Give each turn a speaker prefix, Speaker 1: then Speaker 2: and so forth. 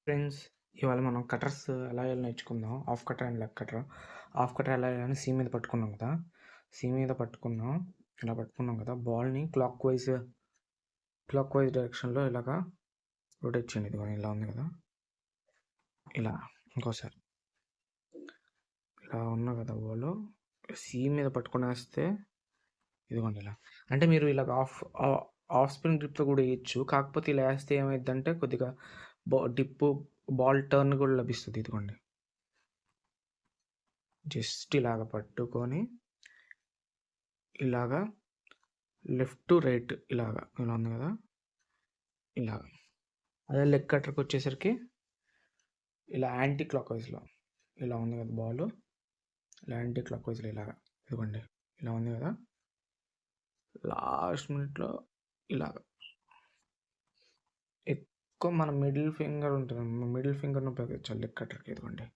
Speaker 1: Friends, ఇవాళ మనం cutters ఎలా వేయాలో నేర్చుకుందాం. Half cutter and leg cutter. Half cutter ఎలా వేయాలని సి మీద పట్టుకున్నాం కదా! సి మీద పట్టుకున్నాం. ఇలా పట్టుకున్నాం కదా! బాల్‌ని క్లాక్ వైజ్ డైరెక్షన్‌లో ఇలాగా రొటేట్ చేయండి. ఇదిగోండి ఇలా ఉంది కదా! ఇలా ఇంకోసారి ఇలా ఉన్న కదా బాలు, సి మీద పట్టుకునేస్తే ఇదిగోండి ఇలా. అంటే మీరు ఇలాగ ఆఫ్ స్పిన్ గ్రిప్‌తో కూడా ఎయొచ్చు. కాకపోతే ఇలా ఏస్తే ఏమైద్దంటే కొద్దిగా డిప్పు, బాల్ టర్న్ కూడా లభిస్తది. ఇదిగోండి. జస్ట్ ఇలాగ పట్టుకొని ఇలాగా లెఫ్ట్ టు రైట్ ఇలా ఉంది కదా! ఇలాగ. అదే లెగ్ కట్టర్‌కొచ్చేసరికి ఇలా యాంటీ క్లాక్ వైస్‌లో ఇలా ఉంది కదా బాలు. ఇలా యాంటీ క్లాక్ వైస్‌లో ఇలాగ. ఇదిగోండి. ఇలా ఉంది కదా! లాస్ట్ మినిట్‌లో ఇలాగ. ఎక్కువ మన మిడిల్ ఫింగర్ ఉంటది. మిడిల్ ఫింగర్‌ని ఉపయోగించాలి లెగ్ కట్టర్‌కి. ఇదిగోండి.